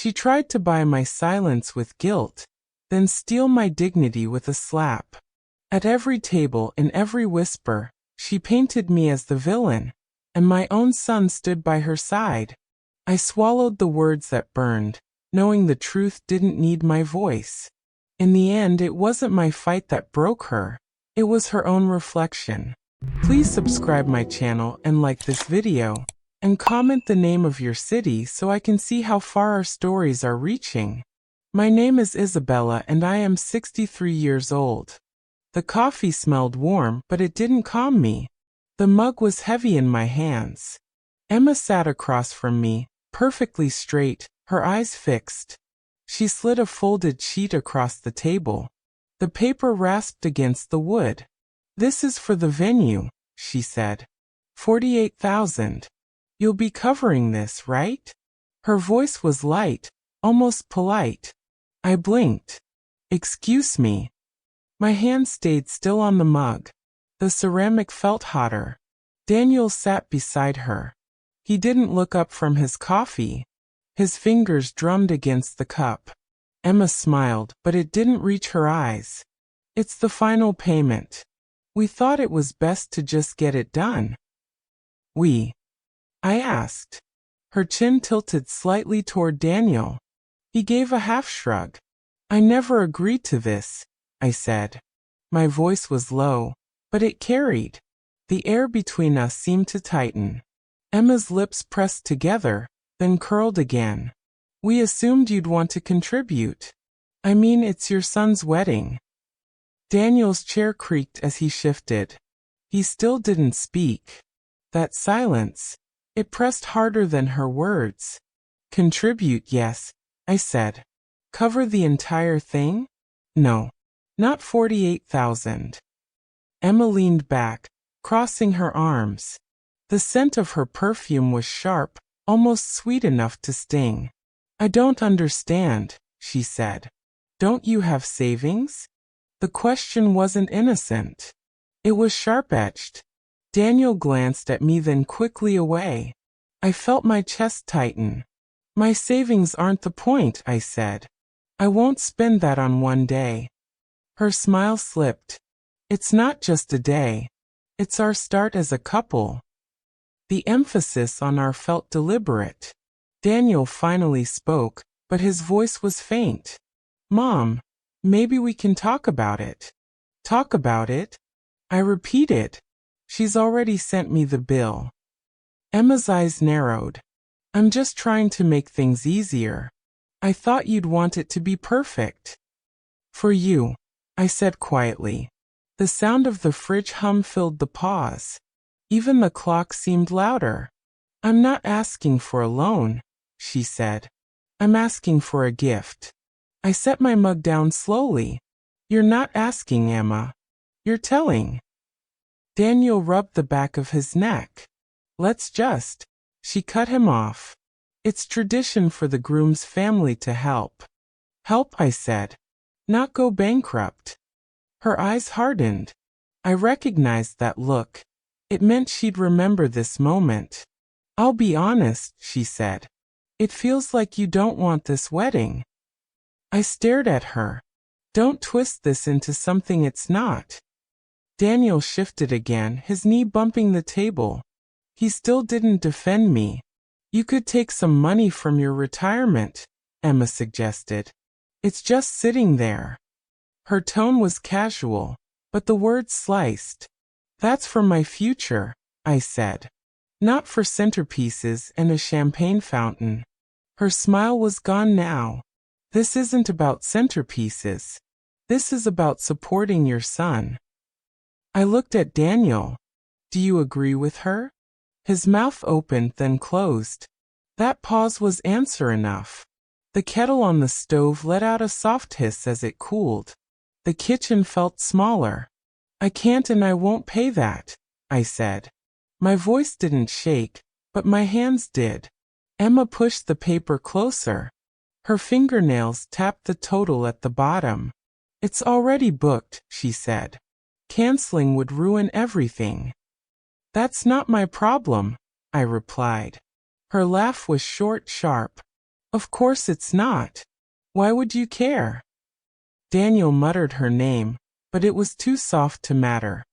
She tried to buy my silence with guilt, then steal my dignity with a slap. At every table, in every whisper, she painted me as the villain, and my own son stood by her side. I swallowed the words that burned, knowing the truth didn't need my voice. In the end, it wasn't my fight that broke her, it was her own reflection. Please subscribe my channel and like this video, and comment the name of your city so I can see how far our stories are reaching. My name is Isabella and I am 63 years old. The coffee smelled warm, but it didn't calm me. The mug was heavy in my hands. Emma sat across from me, perfectly straight, her eyes fixed. She slid a folded sheet across the table. The paper rasped against the wood. "This is for the venue," she said. 48,000. You'll be covering this, right? Her voice was light, almost polite. I blinked. "Excuse me." My hand stayed still on the mug. The ceramic felt hotter. Daniel sat beside her. He didn't look up from his coffee. His fingers drummed against the cup. Emma smiled, but it didn't reach her eyes. "It's the final payment. We thought it was best to just get it done." "We?" I asked. Her chin tilted slightly toward Daniel. He gave a half shrug. "I never agreed to this," I said. My voice was low, but it carried. The air between us seemed to tighten. Emma's lips pressed together, then curled again. "We assumed you'd want to contribute. I mean, it's your son's wedding." Daniel's chair creaked as he shifted. He still didn't speak. That silence, it pressed harder than her words. "Contribute, yes," I said. "Cover the entire thing?" "No. Not 48,000. Emma leaned back, crossing her arms. The scent of her perfume was sharp, almost sweet enough to sting. "I don't understand," she said. "Don't you have savings?" The question wasn't innocent. It was sharp-edged. Daniel glanced at me, then quickly away. I felt my chest tighten. "My savings aren't the point," I said. "I won't spend that on one day." Her smile slipped. "It's not just a day. It's our start as a couple." The emphasis on our felt deliberate. Daniel finally spoke, but his voice was faint. "Mom, maybe we can talk about it." "Talk about it?" I repeated. "She's already sent me the bill." Emma's eyes narrowed. "I'm just trying to make things easier. I thought you'd want it to be perfect." "For you," I said quietly. The sound of the fridge hum filled the pause. Even the clock seemed louder. "I'm not asking for a loan," she said. "I'm asking for a gift." I set my mug down slowly. "You're not asking, Emma. You're telling." Daniel rubbed the back of his neck. "Let's just." She cut him off. "It's tradition for the groom's family to help." "Help," I said. "Not go bankrupt." Her eyes hardened. I recognized that look. It meant she'd remember this moment. "I'll be honest," she said. "It feels like you don't want this wedding." I stared at her. "Don't twist this into something it's not." Daniel shifted again, his knee bumping the table. He still didn't defend me. "You could take some money from your retirement," Emma suggested. "It's just sitting there." Her tone was casual, but the words sliced. "That's for my future," I said. "Not for centerpieces and a champagne fountain." Her smile was gone now. "This isn't about centerpieces. This is about supporting your son." I looked at Daniel. "Do you agree with her?" His mouth opened, then closed. That pause was answer enough. The kettle on the stove let out a soft hiss as it cooled. The kitchen felt smaller. "I can't and I won't pay that," I said. My voice didn't shake, but my hands did. Emma pushed the paper closer. Her fingernails tapped the total at the bottom. "It's already booked," she said. "Canceling would ruin everything." "That's not my problem," I replied. Her laugh was short, sharp. Of course it's not. Why would you care? Daniel muttered her name, but it was too soft to matter.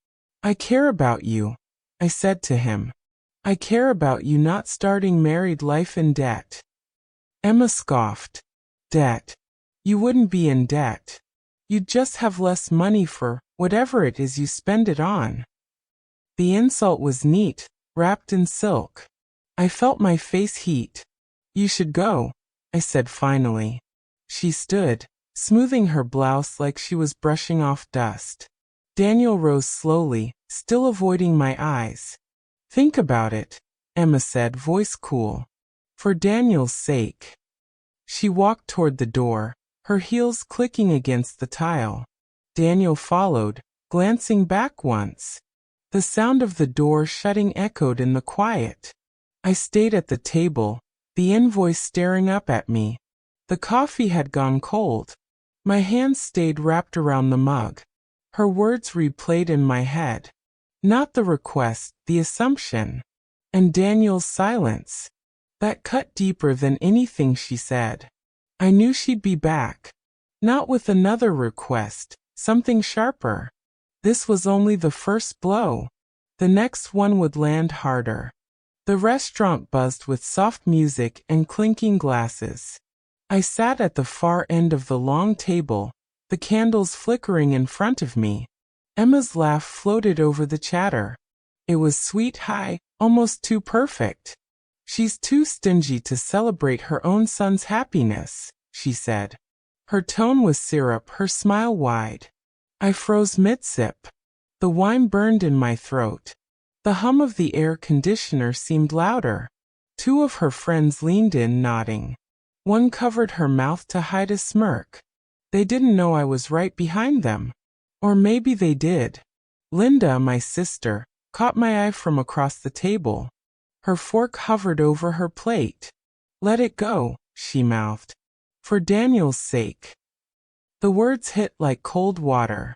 I care about you, I said to him. I care about you not starting married life in debt. Emma scoffed. Debt? You wouldn't be in debt. You'd just have less money for whatever it is you spend it on. The insult was neat, wrapped in silk. I felt my face heat. You should go, I said finally. She stood, smoothing her blouse like she was brushing off dust. Daniel rose slowly, still avoiding my eyes. Think about it, Emma said, voice cool. For Daniel's sake. She walked toward the door, her heels clicking against the tile. Daniel followed, glancing back once. The sound of the door shutting echoed in the quiet. I stayed at the table, the invoice staring up at me. The coffee had gone cold. My hands stayed wrapped around the mug. Her words replayed in my head. Not the request, the assumption. And Daniel's silence. That cut deeper than anything she said. I knew she'd be back. Not with another request, something sharper. This was only the first blow. The next one would land harder. The restaurant buzzed with soft music and clinking glasses. I sat at the far end of the long table, the candles flickering in front of me. Emma's laugh floated over the chatter. It was sweet high, almost too perfect. She's too stingy to celebrate her own son's happiness, she said. Her tone was syrup, her smile wide. I froze mid-sip. The wine burned in my throat. The hum of the air conditioner seemed louder. Two of her friends leaned in, nodding. One covered her mouth to hide a smirk. They didn't know I was right behind them. Or maybe they did. Linda, my sister, caught my eye from across the table. Her fork hovered over her plate. Let it go, she mouthed. For Daniel's sake. The words hit like cold water.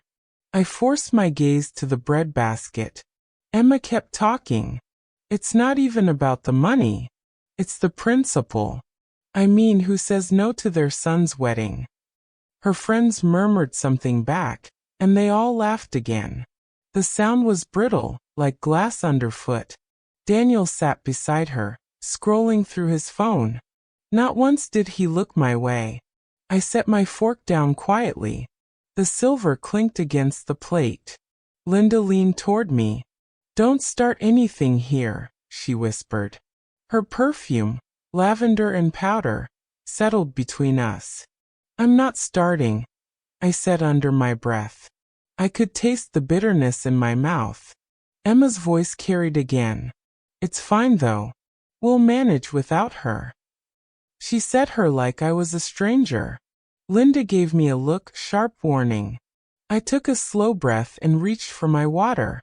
I forced my gaze to the breadbasket. Emma kept talking. It's not even about the money. It's the principle. I mean, who says no to their son's wedding? Her friends murmured something back, and they all laughed again. The sound was brittle, like glass underfoot. Daniel sat beside her, scrolling through his phone. Not once did he look my way. I set my fork down quietly. The silver clinked against the plate. Linda leaned toward me. Don't start anything here, she whispered. Her perfume, lavender and powder, settled between us. I'm not starting, I said under my breath. I could taste the bitterness in my mouth. Emma's voice carried again. It's fine though. We'll manage without her. She said her like I was a stranger. Linda gave me a look, sharp warning. I took a slow breath and reached for my water.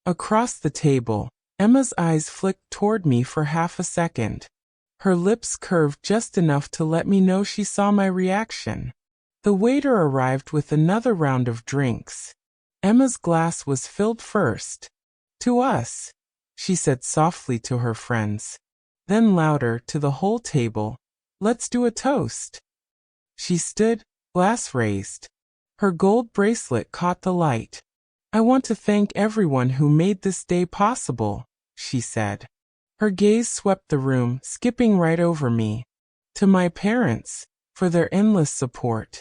Across the table, Emma's eyes flicked toward me for half a second. Her lips curved just enough to let me know she saw my reaction. The waiter arrived with another round of drinks. Emma's glass was filled first. To us, she said softly to her friends. Then louder to the whole table. Let's do a toast. She stood, glass raised. Her gold bracelet caught the light. I want to thank everyone who made this day possible, she said. Her gaze swept the room, skipping right over me. To my parents, for their endless support.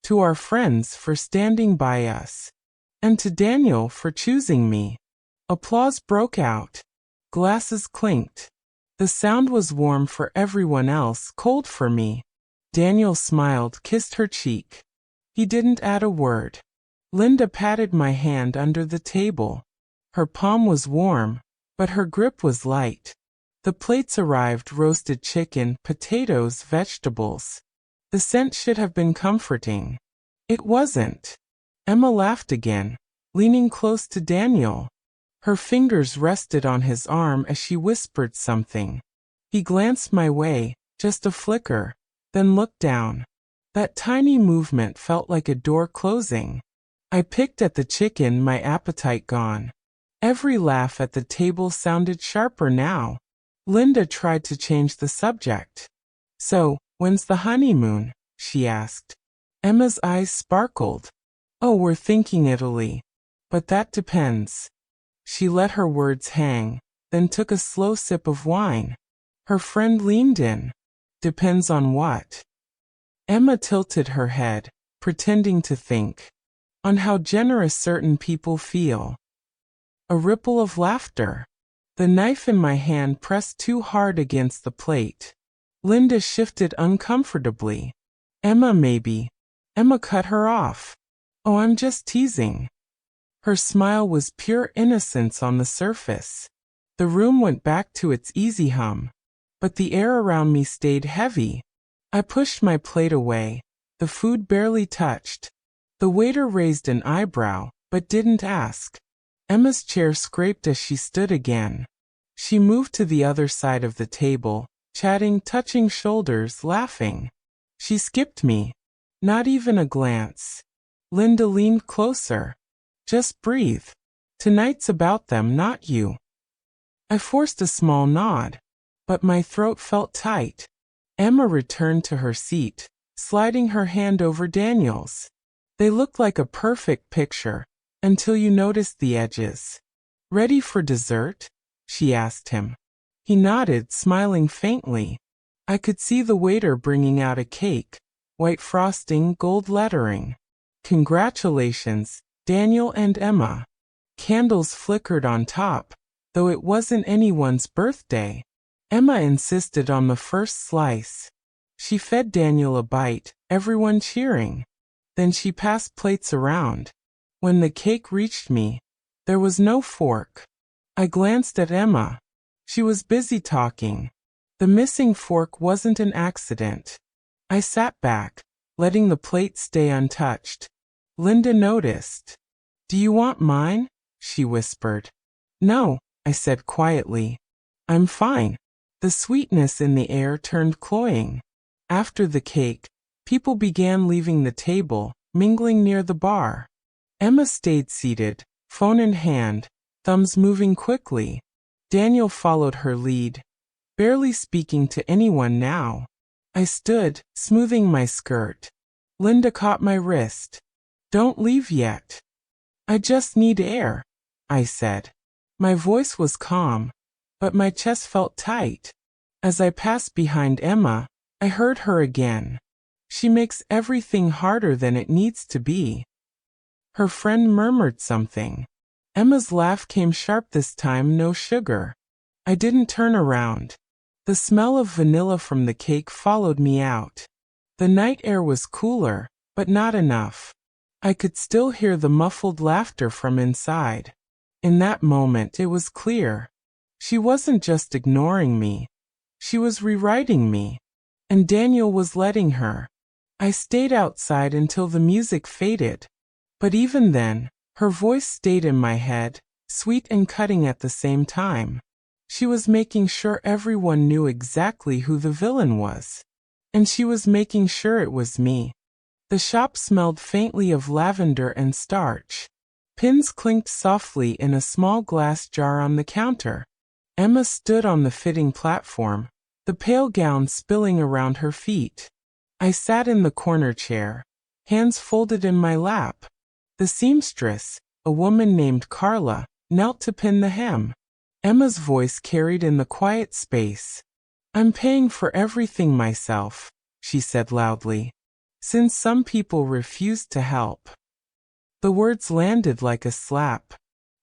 To our friends for standing by us. And to Daniel for choosing me. Applause broke out. Glasses clinked. The sound was warm for everyone else, cold for me. Daniel smiled, kissed her cheek. He didn't add a word. Linda patted my hand under the table. Her palm was warm, but her grip was light. The plates arrived, roasted chicken, potatoes, vegetables. The scent should have been comforting. It wasn't. Emma laughed again, leaning close to Daniel. Her fingers rested on his arm as she whispered something. He glanced my way, just a flicker, then looked down. That tiny movement felt like a door closing. I picked at the chicken, my appetite gone. Every laugh at the table sounded sharper now. Linda tried to change the subject. So, When's the honeymoon? She asked. Emma's eyes sparkled. Oh, we're thinking Italy. But that depends. She let her words hang, then took a slow sip of wine. Her friend leaned in. Depends on what? Emma tilted her head, pretending to think. On how generous certain people feel. A ripple of laughter. The knife in my hand pressed too hard against the plate. Linda shifted uncomfortably. Emma, maybe. Emma cut her off. Oh, I'm just teasing. Her smile was pure innocence on the surface. The room went back to its easy hum. But the air around me stayed heavy. I pushed my plate away. The food barely touched. The waiter raised an eyebrow, but didn't ask. Emma's chair scraped as she stood again. She moved to the other side of the table, chatting, touching shoulders, laughing. She skipped me. Not even a glance. Linda leaned closer. Just breathe. Tonight's about them, not you. I forced a small nod, but my throat felt tight. Emma returned to her seat, sliding her hand over Daniel's. They looked like a perfect picture, until you noticed the edges. Ready for dessert? She asked him. He nodded, smiling faintly. I could see the waiter bringing out a cake, white frosting, gold lettering. Congratulations, Daniel and Emma. Candles flickered on top, though it wasn't anyone's birthday. Emma insisted on the first slice. She fed Daniel a bite, everyone cheering. Then she passed plates around. When the cake reached me, there was no fork. I glanced at Emma. She was busy talking. The missing fork wasn't an accident. I sat back, letting the plate stay untouched. Linda noticed. Do you want mine? She whispered. No, I said quietly. I'm fine. The sweetness in the air turned cloying. After the cake, people began leaving the table, mingling near the bar. Emma stayed seated, phone in hand, thumbs moving quickly. Daniel followed her lead, barely speaking to anyone now. I stood, smoothing my skirt. Linda caught my wrist. Don't leave yet. I just need air, I said. My voice was calm, but my chest felt tight. As I passed behind Emma, I heard her again. She makes everything harder than it needs to be. Her friend murmured something. Emma's laugh came sharp this time, no sugar. I didn't turn around. The smell of vanilla from the cake followed me out. The night air was cooler, but not enough. I could still hear the muffled laughter from inside. In that moment it was clear. She wasn't just ignoring me. She was rewriting me. And Daniel was letting her. I stayed outside until the music faded. But even then, her voice stayed in my head, sweet and cutting at the same time. She was making sure everyone knew exactly who the villain was. And she was making sure it was me. The shop smelled faintly of lavender and starch. Pins clinked softly in a small glass jar on the counter. Emma stood on the fitting platform, the pale gown spilling around her feet. I sat in the corner chair, hands folded in my lap. The seamstress, a woman named Carla, knelt to pin the hem. Emma's voice carried in the quiet space. I'm paying for everything myself, she said loudly. Since some people refused to help. The words landed like a slap.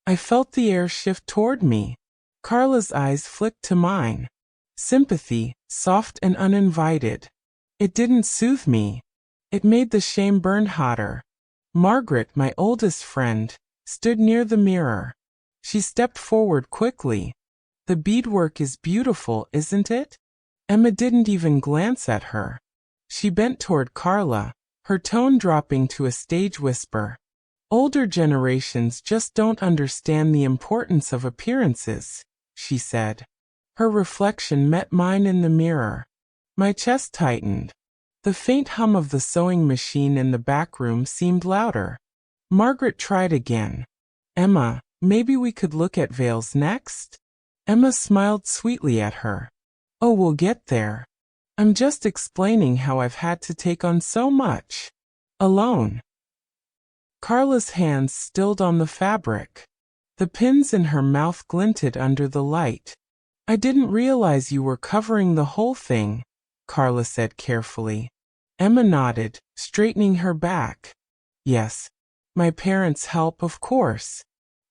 I felt the air shift toward me. Carla's eyes flicked to mine. Sympathy, soft and uninvited. It didn't soothe me. It made the shame burn hotter. Margaret, my oldest friend, stood near the mirror. She stepped forward quickly. The beadwork is beautiful, isn't it? Emma didn't even glance at her. She bent toward Carla, her tone dropping to a stage whisper. Older generations just don't understand the importance of appearances, she said. Her reflection met mine in the mirror. My chest tightened. The faint hum of the sewing machine in the back room seemed louder. Margaret tried again. Emma, maybe we could look at veils next? Emma smiled sweetly at her. Oh, we'll get there. I'm just explaining how I've had to take on so much. Alone. Carla's hands stilled on the fabric. The pins in her mouth glinted under the light. I didn't realize you were covering the whole thing, Carla said carefully. Emma nodded, straightening her back. Yes. My parents help, of course.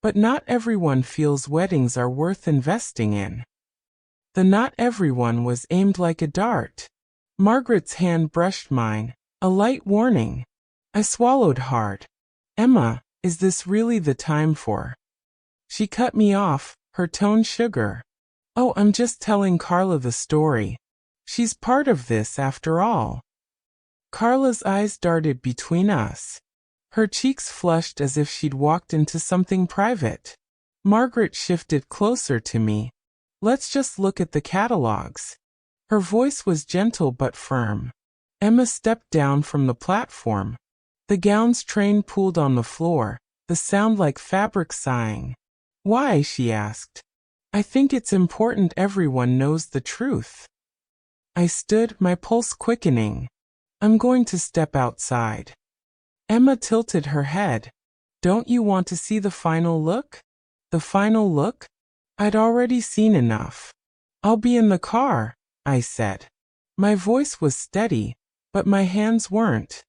But not everyone feels weddings are worth investing in. The not everyone was aimed like a dart. Margaret's hand brushed mine, a light warning. I swallowed hard. Emma, is this really the time for? She cut me off, her tone sugar. Oh, I'm just telling Carla the story. She's part of this after all. Carla's eyes darted between us. Her cheeks flushed as if she'd walked into something private. Margaret shifted closer to me. Let's just look at the catalogs. Her voice was gentle but firm. Emma stepped down from the platform. The gown's train pooled on the floor, the sound like fabric sighing. Why? She asked. I think it's important everyone knows the truth. I stood, my pulse quickening. I'm going to step outside. Emma tilted her head. Don't you want to see the final look? The final look? I'd already seen enough. I'll be in the car, I said. My voice was steady, but my hands weren't.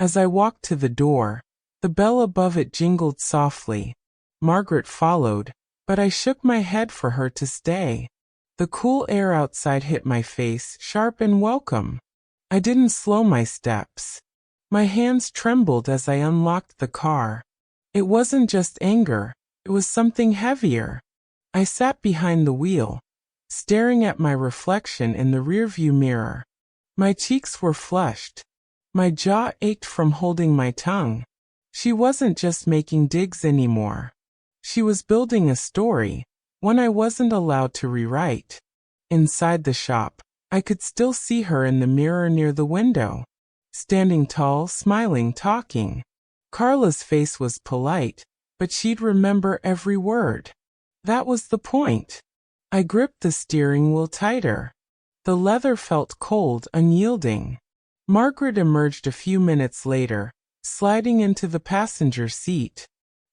As I walked to the door, the bell above it jingled softly. Margaret followed, but I shook my head for her to stay. The cool air outside hit my face, sharp and welcome. I didn't slow my steps. My hands trembled as I unlocked the car. It wasn't just anger, it was something heavier. I sat behind the wheel, staring at my reflection in the rearview mirror. My cheeks were flushed. My jaw ached from holding my tongue. She wasn't just making digs anymore. She was building a story, one I wasn't allowed to rewrite. Inside the shop, I could still see her in the mirror near the window. Standing tall, smiling, talking. Carla's face was polite, but she'd remember every word. That was the point. I gripped the steering wheel tighter. The leather felt cold, unyielding. Margaret emerged a few minutes later, sliding into the passenger seat.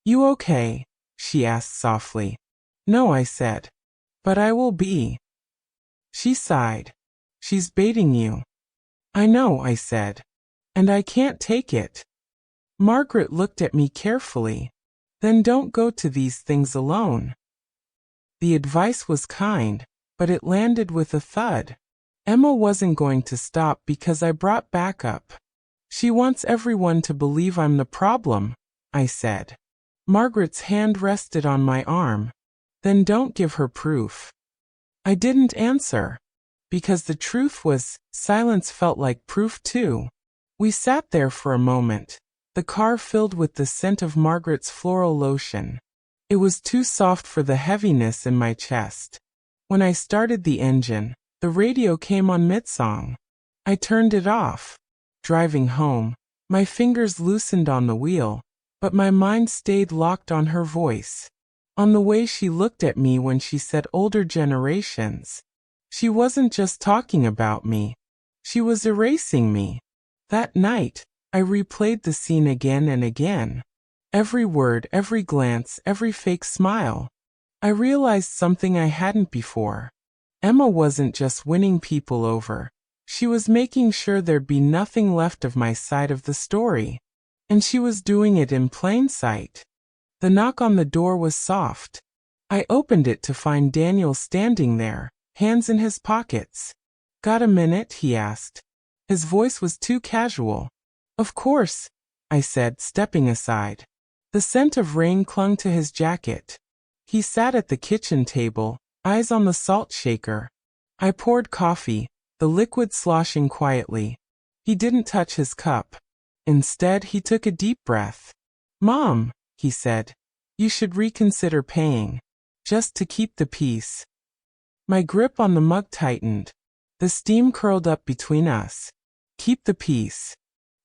You okay? She asked softly. No, I said. But I will be. She sighed. She's baiting you. I know, I said. And I can't take it. Margaret looked at me carefully. Then don't go to these things alone. The advice was kind, but it landed with a thud. Emma wasn't going to stop because I brought backup. She wants everyone to believe I'm the problem, I said. Margaret's hand rested on my arm. Then don't give her proof. I didn't answer. Because the truth was, silence felt like proof too. We sat there for a moment, the car filled with the scent of Margaret's floral lotion. It was too soft for the heaviness in my chest. When I started the engine, the radio came on mid-song. I turned it off. Driving home, my fingers loosened on the wheel, but my mind stayed locked on her voice. On the way she looked at me when she said older generations. She wasn't just talking about me. She was erasing me. That night, I replayed the scene again and again. Every word, every glance, every fake smile. I realized something I hadn't before. Emma wasn't just winning people over. She was making sure there'd be nothing left of my side of the story. And she was doing it in plain sight. The knock on the door was soft. I opened it to find Daniel standing there, hands in his pockets. Got a minute? He asked. His voice was too casual. Of course, I said, stepping aside. The scent of rain clung to his jacket. He sat at the kitchen table, eyes on the salt shaker. I poured coffee, the liquid sloshing quietly. He didn't touch his cup. Instead, he took a deep breath. Mom, he said, you should reconsider paying. Just to keep the peace. My grip on the mug tightened. The steam curled up between us. Keep the peace.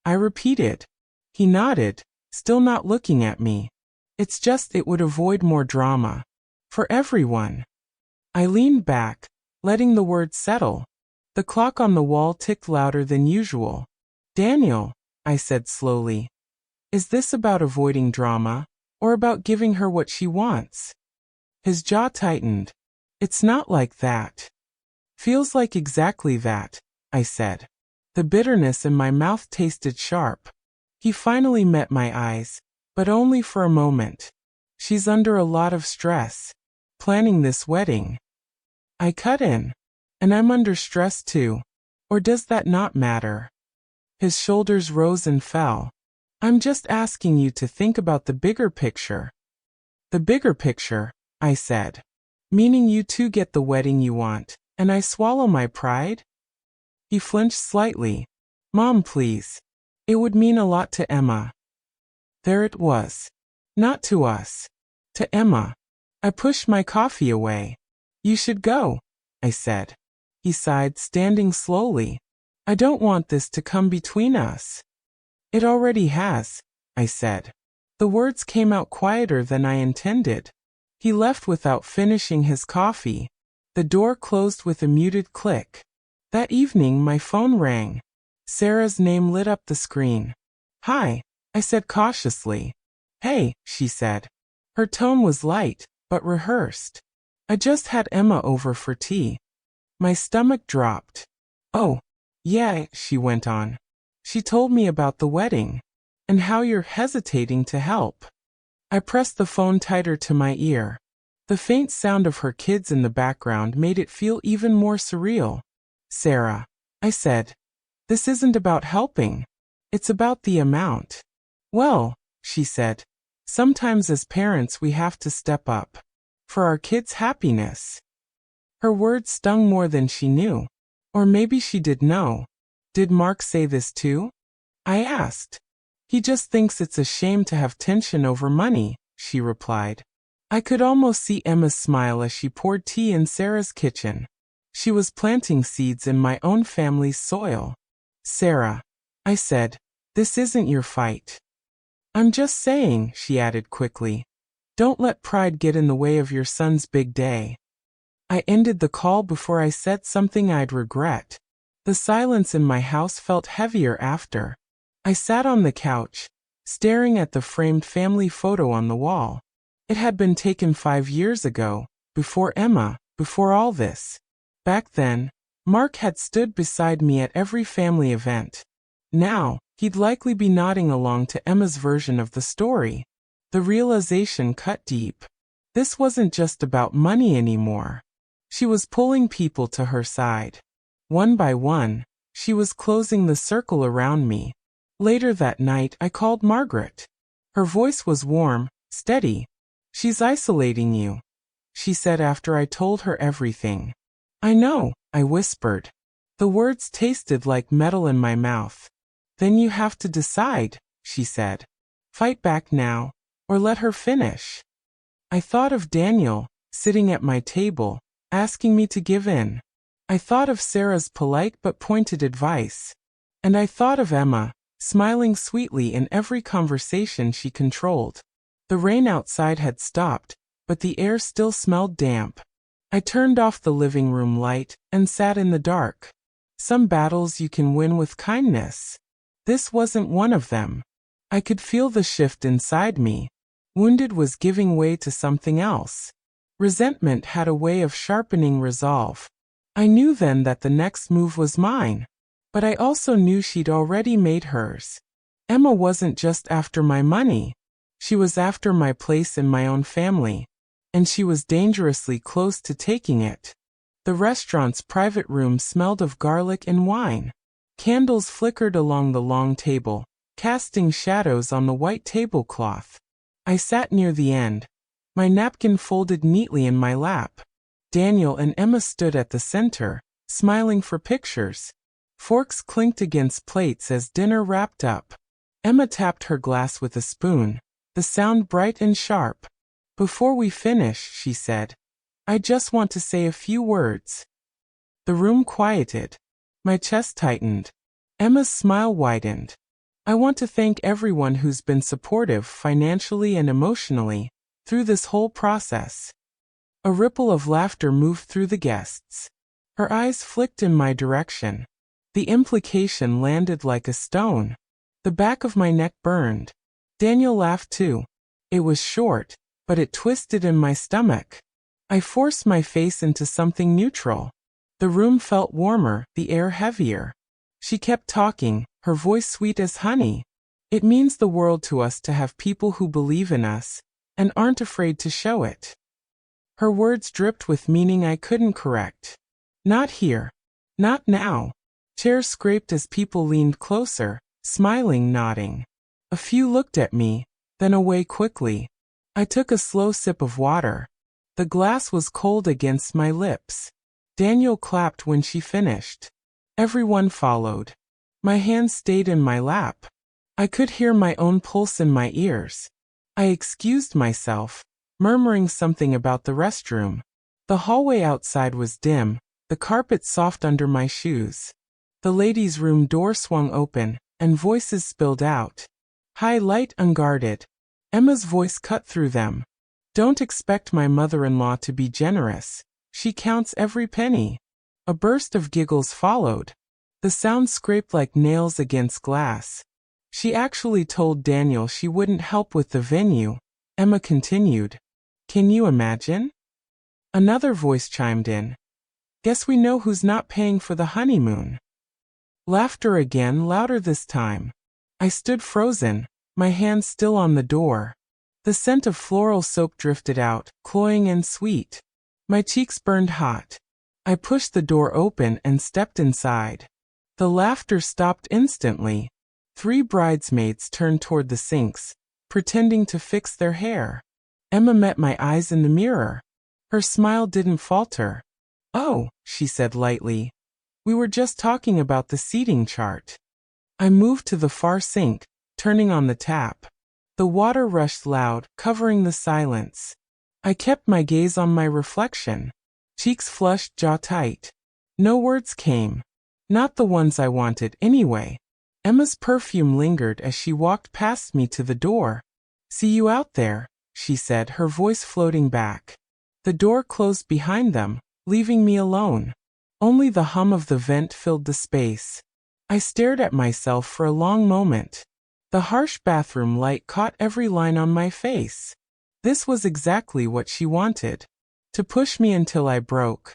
I repeated. He nodded, still not looking at me. It's just it would avoid more drama. For everyone. I leaned back, letting the words settle. The clock on the wall ticked louder than usual. Daniel, I said slowly, is this about avoiding drama, or about giving her what she wants? His jaw tightened. It's not like that. Feels like exactly that, I said. The bitterness in my mouth tasted sharp. He finally met my eyes, but only for a moment. She's under a lot of stress, planning this wedding. I cut in. And I'm under stress too. Or does that not matter? His shoulders rose and fell. I'm just asking you to think about the bigger picture. The bigger picture, I said. Meaning you two get the wedding you want, and I swallow my pride? He flinched slightly. Mom, please. It would mean a lot to Emma. There it was. Not to us. To Emma. I pushed my coffee away. You should go, I said. He sighed, standing slowly. I don't want this to come between us. It already has, I said. The words came out quieter than I intended. He left without finishing his coffee. The door closed with a muted click. That evening my phone rang. Sarah's name lit up the screen. Hi, I said cautiously. Hey, she said. Her tone was light, but rehearsed. I just had Emma over for tea. My stomach dropped. Oh, yeah, she went on. She told me about the wedding, and how you're hesitating to help. I pressed the phone tighter to my ear. The faint sound of her kids in the background made it feel even more surreal. Sarah, I said, this isn't about helping. It's about the amount. Well, she said, sometimes as parents we have to step up. For our kids' happiness. Her words stung more than she knew. Or maybe she did know. Did Mark say this too? I asked. He just thinks it's a shame to have tension over money, she replied. I could almost see Emma's smile as she poured tea in Sarah's kitchen. She was planting seeds in my own family's soil. Sarah, I said, this isn't your fight. I'm just saying, she added quickly. Don't let pride get in the way of your son's big day. I ended the call before I said something I'd regret. The silence in my house felt heavier after. I sat on the couch, staring at the framed family photo on the wall. It had been taken 5 years ago, before Emma, before all this. Back then, Mark had stood beside me at every family event. Now, he'd likely be nodding along to Emma's version of the story. The realization cut deep. This wasn't just about money anymore. She was pulling people to her side. One by one, she was closing the circle around me. Later that night, I called Margaret. Her voice was warm, steady. She's isolating you, she said after I told her everything. I know, I whispered. The words tasted like metal in my mouth. Then you have to decide, she said. Fight back now, or let her finish. I thought of Daniel, sitting at my table, asking me to give in. I thought of Sarah's polite but pointed advice. And I thought of Emma, smiling sweetly in every conversation she controlled. The rain outside had stopped, but the air still smelled damp. I turned off the living room light and sat in the dark. Some battles you can win with kindness. This wasn't one of them. I could feel the shift inside me. Wounded was giving way to something else. Resentment had a way of sharpening resolve. I knew then that the next move was mine. But I also knew she'd already made hers. Emma wasn't just after my money. She was after my place in my own family. And she was dangerously close to taking it. The restaurant's private room smelled of garlic and wine. Candles flickered along the long table, casting shadows on the white tablecloth. I sat near the end, my napkin folded neatly in my lap. Daniel and Emma stood at the center, smiling for pictures. Forks clinked against plates as dinner wrapped up. Emma tapped her glass with a spoon, the sound bright and sharp. Before we finish, she said, I just want to say a few words. The room quieted. My chest tightened. Emma's smile widened. I want to thank everyone who's been supportive financially and emotionally through this whole process. A ripple of laughter moved through the guests. Her eyes flicked in my direction. The implication landed like a stone. The back of my neck burned. Daniel laughed too. It was short, but it twisted in my stomach. I forced my face into something neutral. The room felt warmer, the air heavier. She kept talking, her voice sweet as honey. It means the world to us to have people who believe in us, and aren't afraid to show it. Her words dripped with meaning I couldn't correct. Not here. Not now. Chairs scraped as people leaned closer, smiling, nodding. A few looked at me, then away quickly. I took a slow sip of water. The glass was cold against my lips. Daniel clapped when she finished. Everyone followed. My hands stayed in my lap. I could hear my own pulse in my ears. I excused myself, murmuring something about the restroom. The hallway outside was dim, the carpet soft under my shoes. The ladies' room door swung open, and voices spilled out. High, light, unguarded. Emma's voice cut through them. Don't expect my mother-in-law to be generous. She counts every penny. A burst of giggles followed. The sound scraped like nails against glass. She actually told Daniel she wouldn't help with the venue, Emma continued. Can you imagine? Another voice chimed in. Guess we know who's not paying for the honeymoon. Laughter again, louder this time. I stood frozen, my hands still on the door. The scent of floral soap drifted out, cloying and sweet. My cheeks burned hot. I pushed the door open and stepped inside. The laughter stopped instantly. 3 bridesmaids turned toward the sinks, pretending to fix their hair. Emma met my eyes in the mirror. Her smile didn't falter. Oh, she said lightly. We were just talking about the seating chart. I moved to the far sink, turning on the tap. The water rushed loud, covering the silence. I kept my gaze on my reflection. Cheeks flushed, jaw tight. No words came. Not the ones I wanted, anyway. Emma's perfume lingered as she walked past me to the door. See you out there, she said, her voice floating back. The door closed behind them, leaving me alone. Only the hum of the vent filled the space. I stared at myself for a long moment. The harsh bathroom light caught every line on my face. This was exactly what she wanted. To push me until I broke.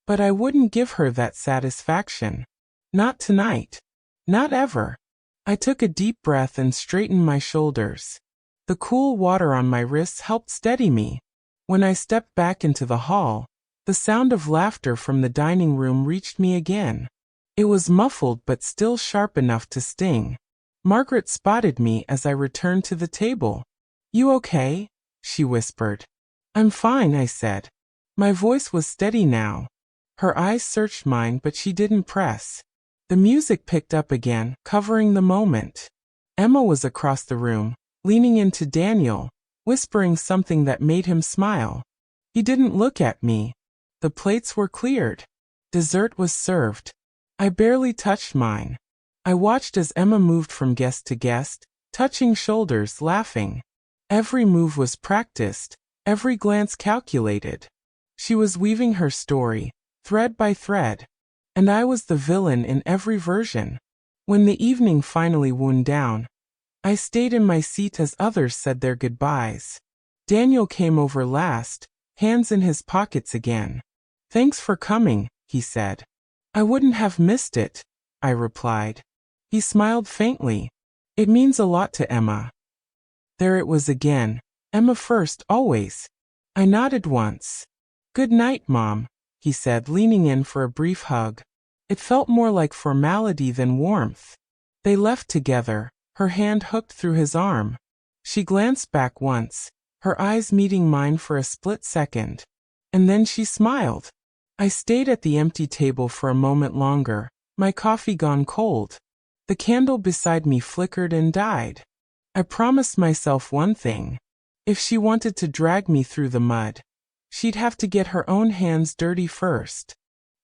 But I wouldn't give her that satisfaction. Not tonight. Not ever. I took a deep breath and straightened my shoulders. The cool water on my wrists helped steady me. When I stepped back into the hall, the sound of laughter from the dining room reached me again. It was muffled but still sharp enough to sting. Margaret spotted me as I returned to the table. You okay? She whispered. I'm fine, I said. My voice was steady now. Her eyes searched mine, but she didn't press. The music picked up again, covering the moment. Emma was across the room, leaning into Daniel, whispering something that made him smile. He didn't look at me. The plates were cleared. Dessert was served. I barely touched mine. I watched as Emma moved from guest to guest, touching shoulders, laughing. Every move was practiced, every glance calculated. She was weaving her story, thread by thread. And I was the villain in every version. When the evening finally wound down, I stayed in my seat as others said their goodbyes. Daniel came over last, hands in his pockets again. Thanks for coming, he said. I wouldn't have missed it, I replied. He smiled faintly. It means a lot to Emma. There it was again. Emma first, always. I nodded once. Good night, Mom, he said, leaning in for a brief hug. It felt more like formality than warmth. They left together, her hand hooked through his arm. She glanced back once, her eyes meeting mine for a split second. And then she smiled. I stayed at the empty table for a moment longer, my coffee gone cold. The candle beside me flickered and died. I promised myself one thing. If she wanted to drag me through the mud, she'd have to get her own hands dirty first.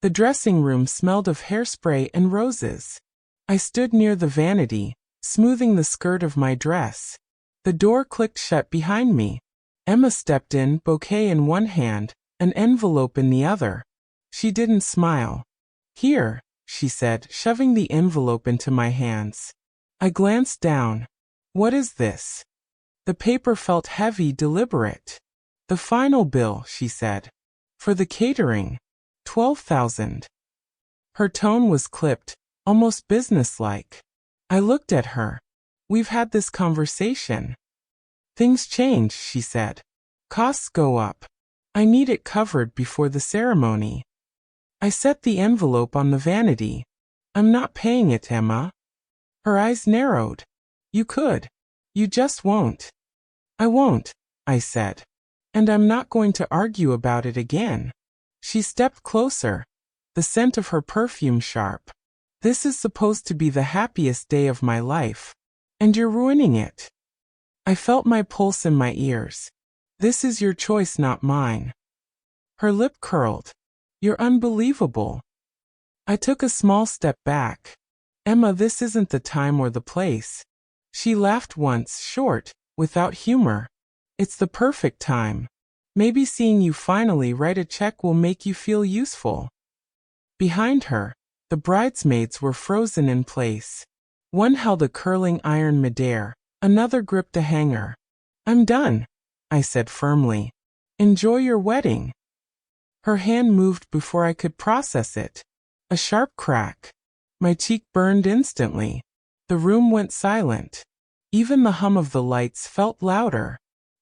The dressing room smelled of hairspray and roses. I stood near the vanity, smoothing the skirt of my dress. The door clicked shut behind me. Emma stepped in, bouquet in one hand, an envelope in the other. She didn't smile. Here, she said, shoving the envelope into my hands. I glanced down. What is this? The paper felt heavy, deliberate. The final bill, she said. For the catering. 12,000. Her tone was clipped, almost businesslike. I looked at her. We've had this conversation. Things change, she said. Costs go up. I need it covered before the ceremony. I set the envelope on the vanity. I'm not paying it, Emma. Her eyes narrowed. You could. You just won't. I won't, I said. And I'm not going to argue about it again. She stepped closer, the scent of her perfume sharp. This is supposed to be the happiest day of my life. And you're ruining it. I felt my pulse in my ears. This is your choice, not mine. Her lip curled. You're unbelievable. I took a small step back. Emma, this isn't the time or the place. She laughed once, short, without humor. It's the perfect time. Maybe seeing you finally write a check will make you feel useful. Behind her, the bridesmaids were frozen in place. One held a curling iron midair, another gripped a hanger. I'm done, I said firmly. Enjoy your wedding. Her hand moved before I could process it. A sharp crack. My cheek burned instantly. The room went silent. Even the hum of the lights felt louder.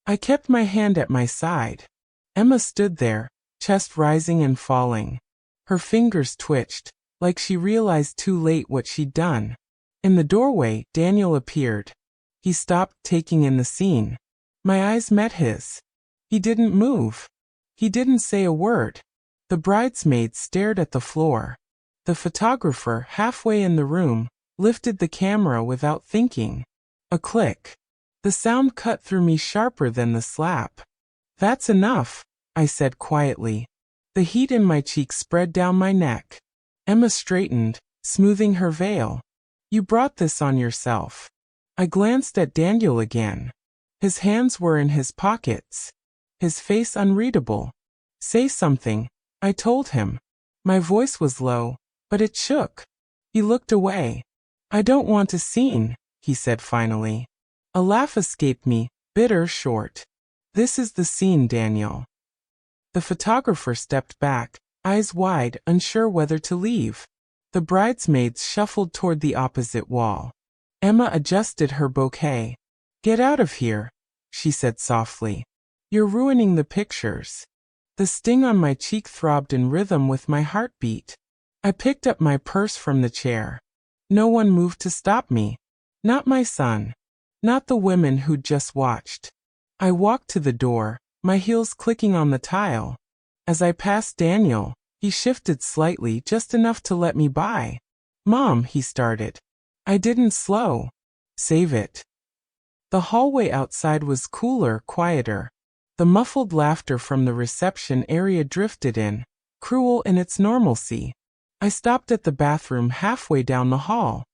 I kept my hand at my side. Emma stood there, chest rising and falling. Her fingers twitched, like she realized too late what she'd done. In the doorway, Daniel appeared. He stopped, taking in the scene. My eyes met his. He didn't move. He didn't say a word. The bridesmaids stared at the floor. The photographer, halfway in the room, lifted the camera without thinking. A click. The sound cut through me sharper than the slap. That's enough, I said quietly. The heat in my cheeks spread down my neck. Emma straightened, smoothing her veil. You brought this on yourself. I glanced at Daniel again. His hands were in his pockets. His face unreadable. Say something, I told him. My voice was low, but it shook. He looked away. I don't want a scene, he said finally. A laugh escaped me, bitter, short. This is the scene, Daniel. The photographer stepped back, eyes wide, unsure whether to leave. The bridesmaids shuffled toward the opposite wall. Emma adjusted her bouquet. Get out of here, she said softly. You're ruining the pictures. The sting on my cheek throbbed in rhythm with my heartbeat. I picked up my purse from the chair. No one moved to stop me. Not my son. Not the women who'd just watched. I walked to the door, my heels clicking on the tile. As I passed Daniel, he shifted slightly, just enough to let me by. Mom, he started. I didn't slow. Save it. The hallway outside was cooler, quieter. The muffled laughter from the reception area drifted in, cruel in its normalcy. I stopped at the bathroom halfway down the hall.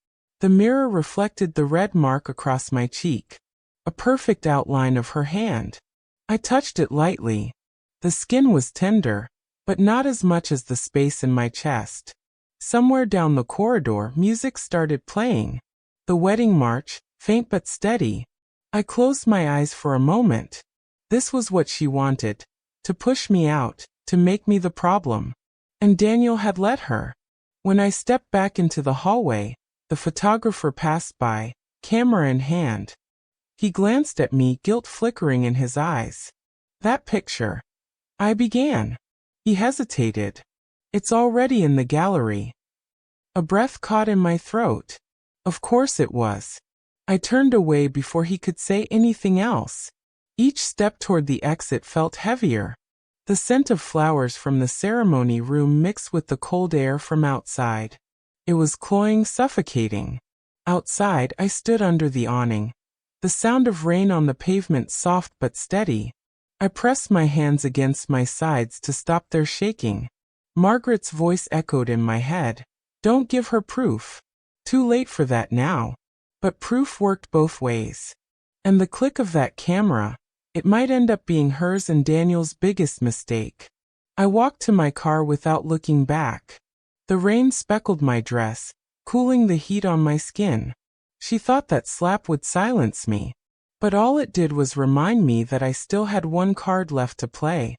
The mirror reflected the red mark across my cheek. A perfect outline of her hand. I touched it lightly. The skin was tender, but not as much as the space in my chest. Somewhere down the corridor, music started playing. The wedding march, faint but steady. I closed my eyes for a moment. This was what she wanted. To push me out, to make me the problem. And Daniel had let her. When I stepped back into the hallway, the photographer passed by, camera in hand. He glanced at me, guilt flickering in his eyes. That picture. I began. He hesitated. It's already in the gallery. A breath caught in my throat. Of course it was. I turned away before he could say anything else. Each step toward the exit felt heavier. The scent of flowers from the ceremony room mixed with the cold air from outside. It was cloying, suffocating. Outside, I stood under the awning. The sound of rain on the pavement soft but steady. I pressed my hands against my sides to stop their shaking. Margaret's voice echoed in my head. Don't give her proof. Too late for that now. But proof worked both ways. And the click of that camera, it might end up being hers and Daniel's biggest mistake. I walked to my car without looking back. The rain speckled my dress, cooling the heat on my skin. She thought that slap would silence me, but all it did was remind me that I still had one card left to play.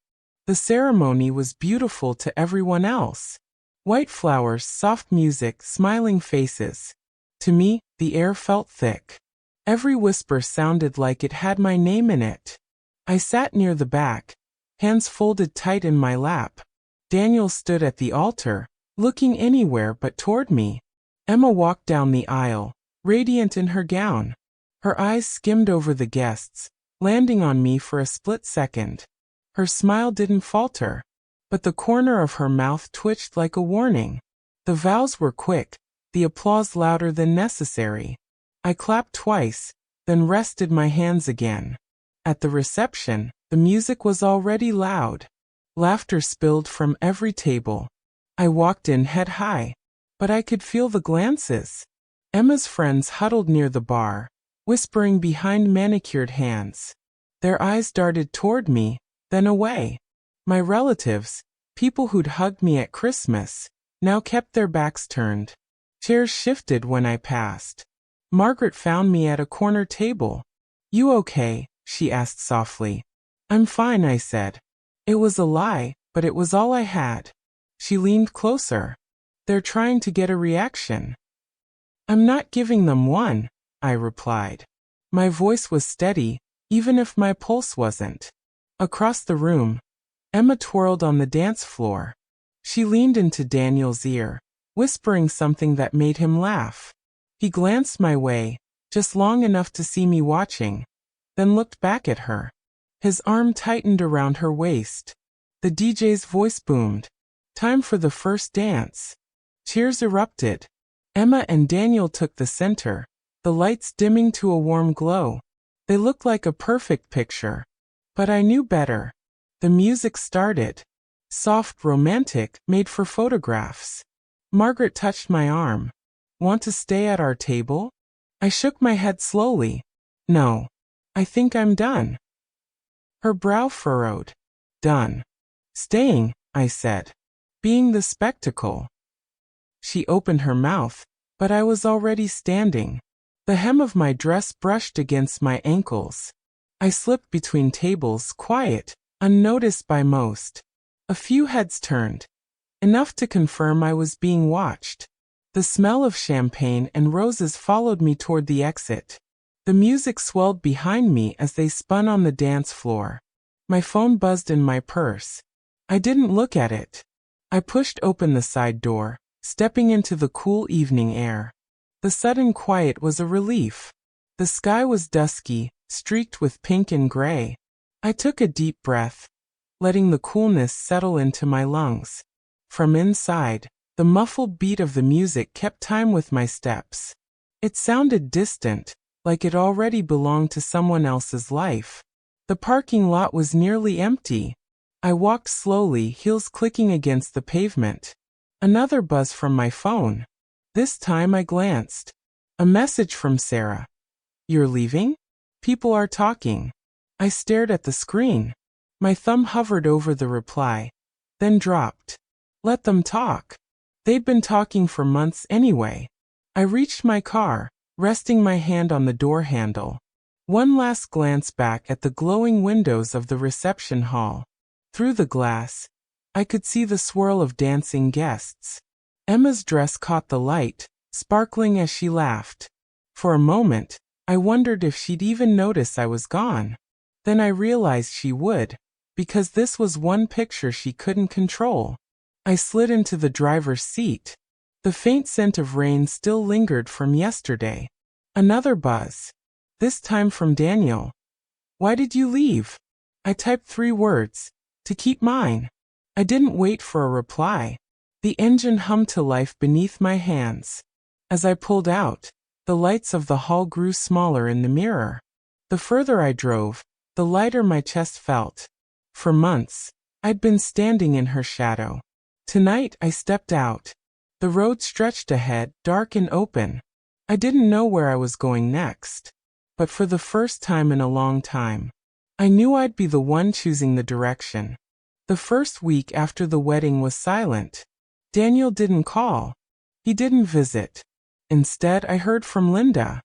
The ceremony was beautiful to everyone else. White flowers, soft music, smiling faces. To me, the air felt thick. Every whisper sounded like it had my name in it. I sat near the back, hands folded tight in my lap. Daniel stood at the altar, looking anywhere but toward me. Emma walked down the aisle, radiant in her gown. Her eyes skimmed over the guests, landing on me for a split second. Her smile didn't falter, but the corner of her mouth twitched like a warning. The vows were quick, the applause louder than necessary. I clapped twice, then rested my hands again. At the reception, the music was already loud. Laughter spilled from every table. I walked in head high, but I could feel the glances. Emma's friends huddled near the bar, whispering behind manicured hands. Their eyes darted toward me, then away. My relatives, people who'd hugged me at Christmas, now kept their backs turned. Chairs shifted when I passed. Margaret found me at a corner table. "You okay?" she asked softly. "I'm fine," I said. It was a lie, but it was all I had. She leaned closer. "They're trying to get a reaction." "I'm not giving them one," I replied. My voice was steady, even if my pulse wasn't. Across the room, Emma twirled on the dance floor. She leaned into Daniel's ear, whispering something that made him laugh. He glanced my way, just long enough to see me watching, then looked back at her. His arm tightened around her waist. The DJ's voice boomed. Time for the first dance. Cheers erupted. Emma and Daniel took the center, the lights dimming to a warm glow. They looked like a perfect picture. But I knew better. The music started. Soft, romantic, made for photographs. Margaret touched my arm. "Want to stay at our table?" I shook my head slowly. "No. I think I'm done." Her brow furrowed. "Done." "Staying," I said. "Being the spectacle." She opened her mouth, but I was already standing. The hem of my dress brushed against my ankles. I slipped between tables, quiet, unnoticed by most. A few heads turned, enough to confirm I was being watched. The smell of champagne and roses followed me toward the exit. The music swelled behind me as they spun on the dance floor. My phone buzzed in my purse. I didn't look at it. I pushed open the side door, stepping into the cool evening air. The sudden quiet was a relief. The sky was dusky, streaked with pink and gray. I took a deep breath, letting the coolness settle into my lungs. From inside, the muffled beat of the music kept time with my steps. It sounded distant, like it already belonged to someone else's life. The parking lot was nearly empty. I walked slowly, heels clicking against the pavement. Another buzz from my phone. This time I glanced. A message from Sarah. "You're leaving? People are talking." I stared at the screen. My thumb hovered over the reply, then dropped. Let them talk. They'd been talking for months anyway. I reached my car, resting my hand on the door handle. One last glance back at the glowing windows of the reception hall. Through the glass, I could see the swirl of dancing guests. Emma's dress caught the light, sparkling as she laughed. For a moment, I wondered if she'd even notice I was gone. Then I realized she would, because this was one picture she couldn't control. I slid into the driver's seat. The faint scent of rain still lingered from yesterday. Another buzz. This time from Daniel. "Why did you leave?" I typed 3 words. "To keep mine." I didn't wait for a reply. The engine hummed to life beneath my hands. As I pulled out, the lights of the hall grew smaller in the mirror. The further I drove, the lighter my chest felt. For months, I'd been standing in her shadow. Tonight I stepped out. The road stretched ahead, dark and open. I didn't know where I was going next. But for the first time in a long time, I knew I'd be the one choosing the direction. The first week after the wedding was silent. Daniel didn't call. He didn't visit. Instead, I heard from Linda.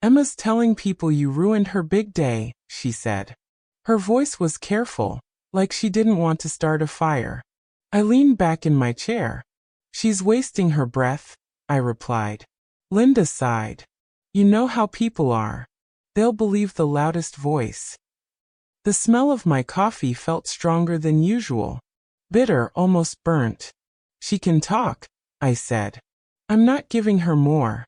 Emma's telling people you ruined her big day, she said. Her voice was careful, like she didn't want to start a fire. I leaned back in my chair. She's wasting her breath, I replied. Linda sighed. You know how people are. They'll believe the loudest voice. The smell of my coffee felt stronger than usual. Bitter, almost burnt. She can talk, I said. I'm not giving her more.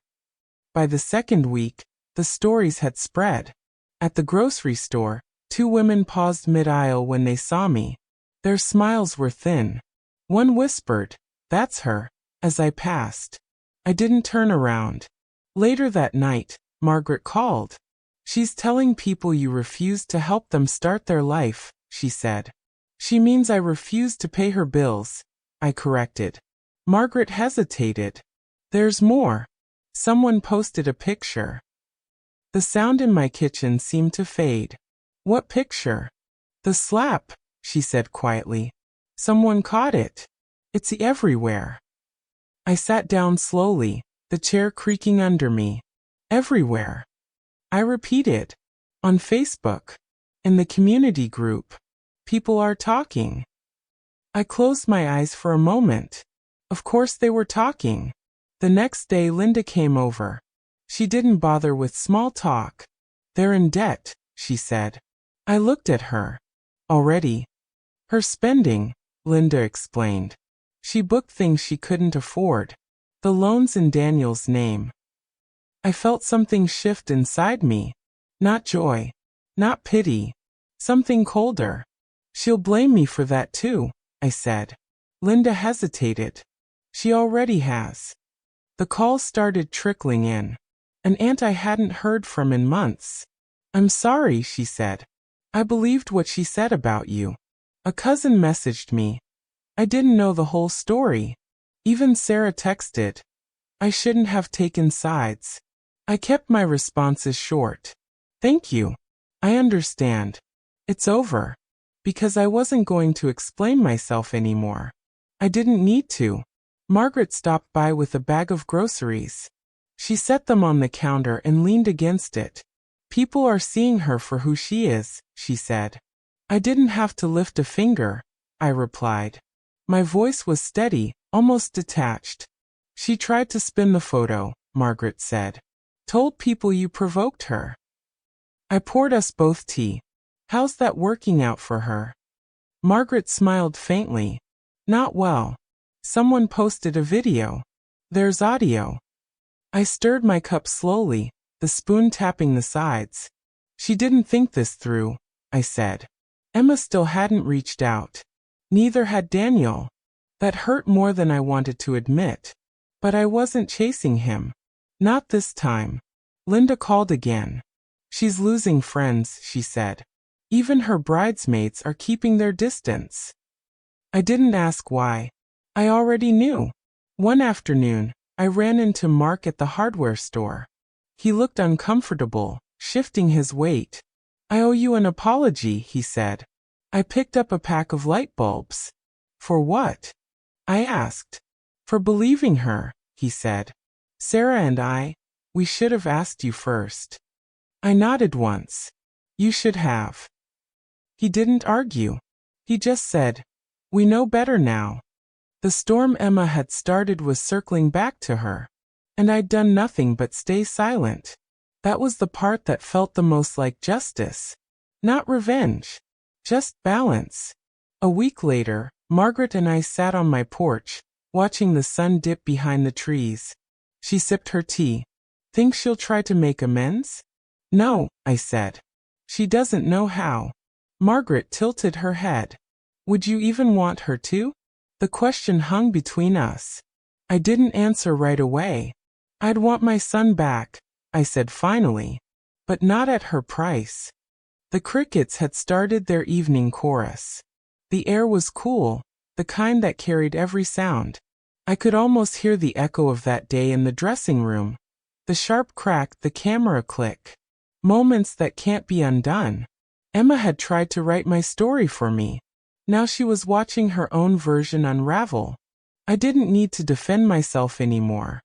By the second week, the stories had spread. At the grocery store, 2 women paused mid-aisle when they saw me. Their smiles were thin. One whispered, "That's her," as I passed. I didn't turn around. Later that night, Margaret called. She's telling people you refused to help them start their life, she said. She means I refused to pay her bills, I corrected. Margaret hesitated. There's more. Someone posted a picture. The sound in my kitchen seemed to fade. What picture? The slap, she said quietly. Someone caught it. It's everywhere. I sat down slowly, the chair creaking under me. Everywhere. I repeated. On Facebook. In the community group. People are talking. I closed my eyes for a moment. Of course they were talking. The next day Linda came over. She didn't bother with small talk. They're in debt, she said. I looked at her. Already? Her spending, Linda explained. She booked things she couldn't afford. The loans in Daniel's name. I felt something shift inside me. Not joy. Not pity. Something colder. She'll blame me for that too, I said. Linda hesitated. She already has. The calls started trickling in. An aunt I hadn't heard from in months. I'm sorry, she said. I believed what she said about you. A cousin messaged me. I didn't know the whole story. Even Sarah texted. I shouldn't have taken sides. I kept my responses short. Thank you. I understand. It's over. Because I wasn't going to explain myself anymore. I didn't need to. Margaret stopped by with a bag of groceries. She set them on the counter and leaned against it. People are seeing her for who she is, she said. I didn't have to lift a finger, I replied. My voice was steady, almost detached. She tried to spin the photo, Margaret said. Told people you provoked her. I poured us both tea. How's that working out for her? Margaret smiled faintly. Not well. Someone posted a video. There's audio. I stirred my cup slowly, the spoon tapping the sides. She didn't think this through, I said. Emma still hadn't reached out. Neither had Daniel. That hurt more than I wanted to admit. But I wasn't chasing him. Not this time. Linda called again. She's losing friends, she said. Even her bridesmaids are keeping their distance. I didn't ask why. I already knew. One afternoon, I ran into Mark at the hardware store. He looked uncomfortable, shifting his weight. I owe you an apology, he said. I picked up a pack of light bulbs. For what? I asked. For believing her, he said. Sarah and we should have asked you first. I nodded once. You should have. He didn't argue. He just said, we know better now. The storm Emma had started was circling back to her. And I'd done nothing but stay silent. That was the part that felt the most like justice. Not revenge. Just balance. A week later, Margaret and I sat on my porch, watching the sun dip behind the trees. She sipped her tea. Think she'll try to make amends? No, I said. She doesn't know how. Margaret tilted her head. Would you even want her to? The question hung between us. I didn't answer right away. I'd want my son back, I said finally. But not at her price. The crickets had started their evening chorus. The air was cool, the kind that carried every sound. I could almost hear the echo of that day in the dressing room. The sharp crack, the camera click. Moments that can't be undone. Emma had tried to write my story for me. Now she was watching her own version unravel. I didn't need to defend myself anymore.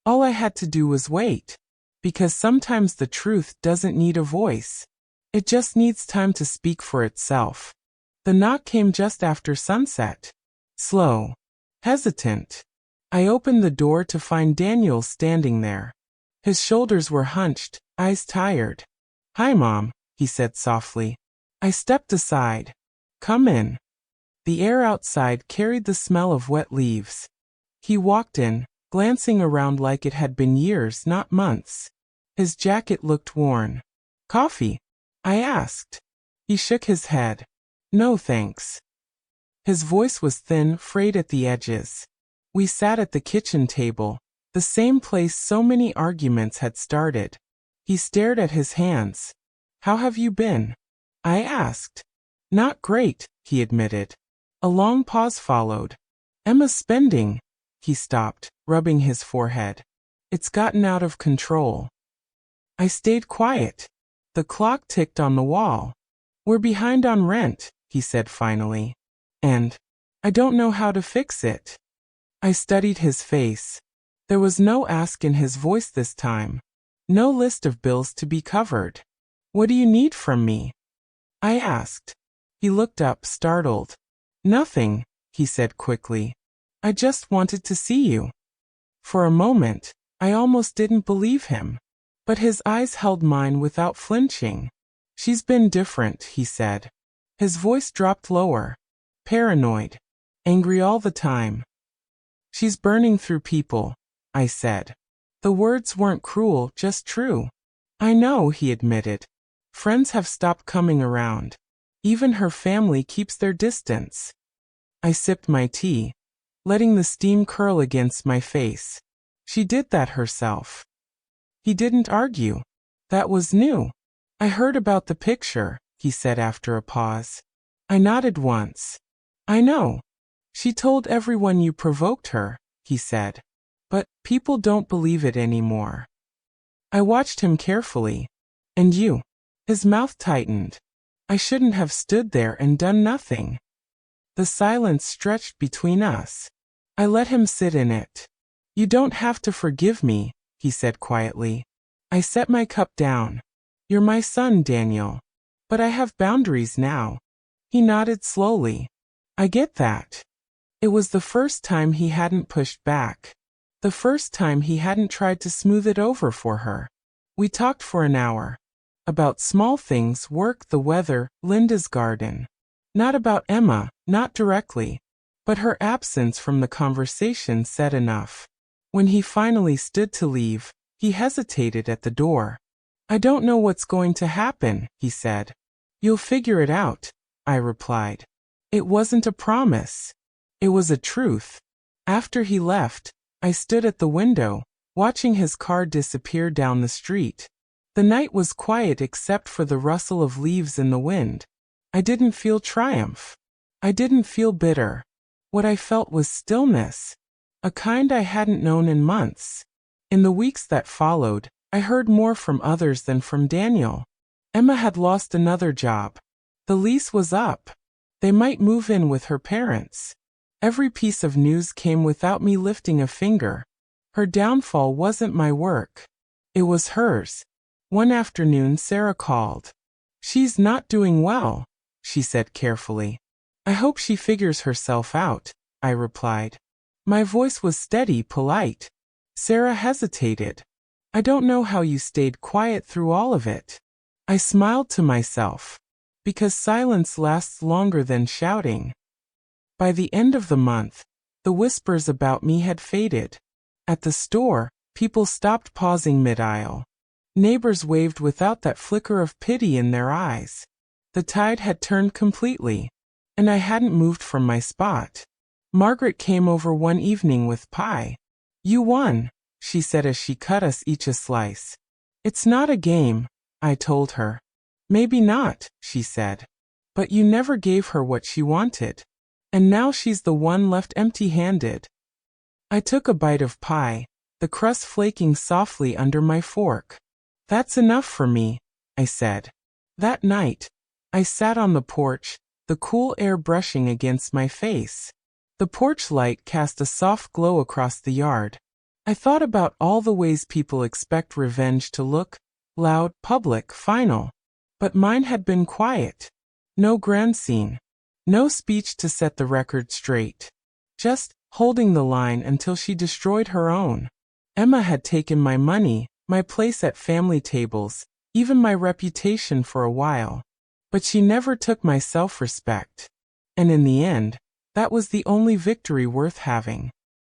All I had to do was wait. Because sometimes the truth doesn't need a voice. It just needs time to speak for itself. The knock came just after sunset. Slow. Hesitant. I opened the door to find Daniel standing there. His shoulders were hunched, eyes tired. "Hi, Mom," he said softly. I stepped aside. "Come in." The air outside carried the smell of wet leaves. He walked in, glancing around like it had been years, not months. His jacket looked worn. "Coffee?" I asked. He shook his head. "No thanks." His voice was thin, frayed at the edges. We sat at the kitchen table, the same place so many arguments had started. He stared at his hands. "How have you been?" I asked. "Not great," he admitted. A long pause followed. "Emma's spending." He stopped, rubbing his forehead. "It's gotten out of control." I stayed quiet. The clock ticked on the wall. "We're behind on rent," he said finally. "And I don't know how to fix it." I studied his face. There was no ask in his voice this time. No list of bills to be covered. "What do you need from me?" I asked. He looked up, startled. "Nothing," he said quickly. "I just wanted to see you." For a moment, I almost didn't believe him. But his eyes held mine without flinching. "She's been different," he said. His voice dropped lower. "Paranoid. Angry all the time." "She's burning through people," I said. The words weren't cruel, just true. "I know," he admitted. "Friends have stopped coming around. Even her family keeps their distance." I sipped my tea, letting the steam curl against my face. "She did that herself." He didn't argue. "That was new." "I heard about the picture," he said after a pause. I nodded once. "I know. She told everyone you provoked her," he said. "But people don't believe it anymore." I watched him carefully. "And you?" His mouth tightened. I shouldn't have stood there and done nothing. The silence stretched between us. I let him sit in it. "You don't have to forgive me," he said quietly. I set my cup down. "You're my son, Daniel. But I have boundaries now." He nodded slowly. "I get that." It was the first time he hadn't pushed back. The first time he hadn't tried to smooth it over for her. We talked for an hour. About small things, work, the weather, Linda's garden. Not about Emma, not directly. But her absence from the conversation said enough. When he finally stood to leave, he hesitated at the door. "I don't know what's going to happen," he said. "You'll figure it out," I replied. It wasn't a promise. It was a truth. After he left, I stood at the window, watching his car disappear down the street. The night was quiet except for the rustle of leaves in the wind. I didn't feel triumph. I didn't feel bitter. What I felt was stillness. A kind I hadn't known in months. In the weeks that followed, I heard more from others than from Daniel. Emma had lost another job. The lease was up. They might move in with her parents. Every piece of news came without me lifting a finger. Her downfall wasn't my work. It was hers. One afternoon Sarah called. "She's not doing well," she said carefully. "I hope she figures herself out," I replied. My voice was steady, polite. Sarah hesitated. "I don't know how you stayed quiet through all of it." I smiled to myself. Because silence lasts longer than shouting. By the end of the month, the whispers about me had faded. At the store, people stopped pausing mid-aisle. Neighbors waved without that flicker of pity in their eyes. The tide had turned completely, and I hadn't moved from my spot. Margaret came over one evening with pie. "You won," she said as she cut us each a slice. "It's not a game," I told her. "Maybe not," she said. "But you never gave her what she wanted. And now she's the one left empty-handed." I took a bite of pie, the crust flaking softly under my fork. "That's enough for me," I said. That night, I sat on the porch, the cool air brushing against my face. The porch light cast a soft glow across the yard. I thought about all the ways people expect revenge to look: loud, public, final. But mine had been quiet. No grand scene. No speech to set the record straight. Just holding the line until she destroyed her own. Emma had taken my money, my place at family tables, even my reputation for a while. But she never took my self-respect. And in the end, that was the only victory worth having.